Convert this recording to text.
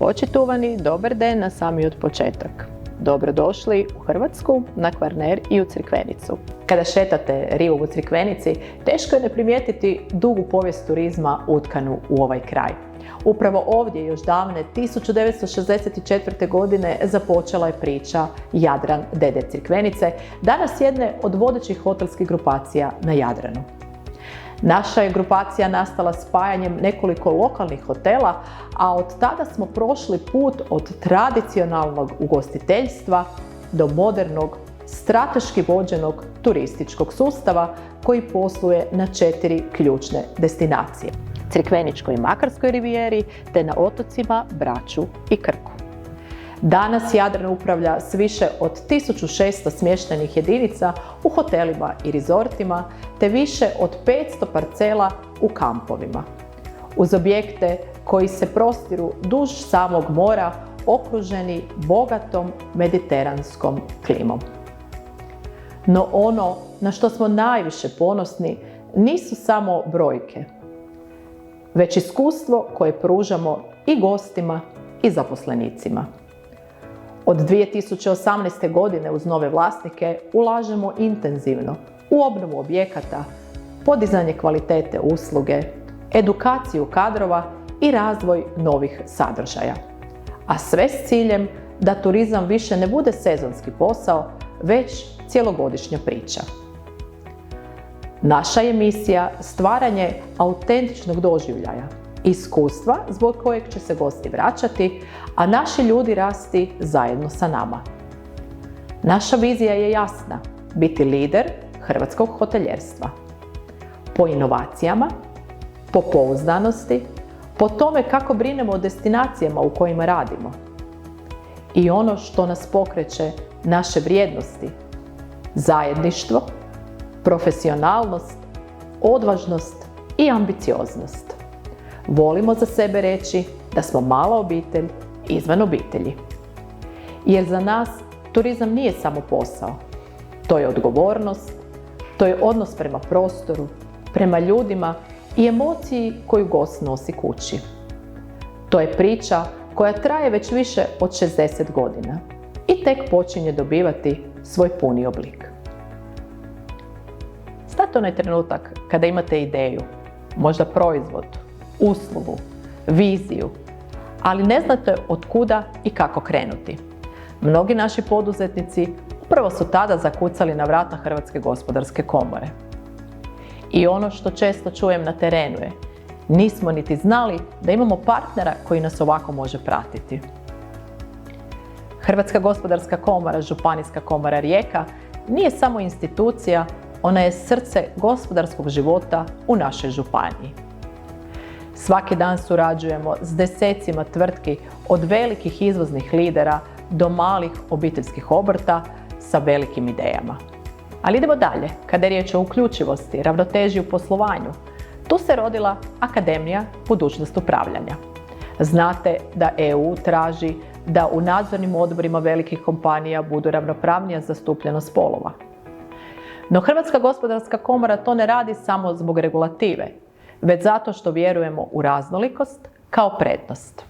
Počitovani, dobar den na sami od početak. Dobrodošli u Hrvatsku, na Kvarner i u Crikvenicu. Kada šetate rivom u Crikvenici, teško je ne primijetiti dugu povijest turizma utkanu u ovaj kraj. Upravo ovdje još davne 1964. godine započela je priča Jadran d.d. Crikvenice, danas jedne od vodećih hotelskih grupacija na Jadranu. Naša je grupacija nastala spajanjem nekoliko lokalnih hotela, a od tada smo prošli put od tradicionalnog ugostiteljstva do modernog, strateški vođenog turističkog sustava koji posluje na 4 ključne destinacije: Crikveničkoj i Makarskoj rivijeri te na otocima Braču i Krku. Danas Jadran upravlja s više od 1600 smještajnih jedinica u hotelima i rezortima te više od 500 parcela u kampovima, uz objekte koji se prostiru duž samog mora, okruženi bogatom mediteranskom klimom. No ono na što smo najviše ponosni nisu samo brojke, već iskustvo koje pružamo i gostima i zaposlenicima. Od 2018. godine uz nove vlasnike ulažemo intenzivno u obnovu objekata, podizanje kvalitete usluge, edukaciju kadrova i razvoj novih sadržaja. A sve s ciljem da turizam više ne bude sezonski posao, već cjelogodišnja priča. Naša je misija stvaranje autentičnog doživljaja, iskustva zbog kojeg će se gosti vraćati, a naši ljudi rasti zajedno sa nama. Naša vizija je jasna: biti lider hrvatskog hoteljerstva. Po inovacijama, po pouzdanosti, po tome kako brinemo o destinacijama u kojima radimo. I ono što nas pokreće, naše vrijednosti: zajedništvo, profesionalnost, odvažnost i ambicioznost. Volimo za sebe reći da smo mala obitelj izvan obitelji. Jer za nas turizam nije samo posao. To je odgovornost, to je odnos prema prostoru, prema ljudima i emociji koju gost nosi kući. To je priča koja traje već više od 60 godina i tek počinje dobivati svoj puni oblik. Znate onaj trenutak kada imate ideju, možda proizvod, uslugu, viziju, ali ne znate od kuda i kako krenuti. Mnogi naši poduzetnici upravo su tada zakucali na vrata Hrvatske gospodarske komore. I ono što često čujem na terenu je: nismo niti znali da imamo partnera koji nas ovako može pratiti. Hrvatska gospodarska komora, Županijska komora Rijeka, nije samo institucija, ona je srce gospodarskog života u našoj županiji. Svaki dan surađujemo s desecima tvrtki, od velikih izvoznih lidera do malih obiteljskih obrta sa velikim idejama. Ali idemo dalje. Kada je riječ o uključivosti, ravnoteži u poslovanju, tu se rodila Akademija budućnost upravljanja. Znate da EU traži da u nadzornim odborima velikih kompanija budu ravnopravnija zastupljenost spolova. No Hrvatska gospodarska komora to ne radi samo zbog regulative, već zato što vjerujemo u raznolikost kao prednost.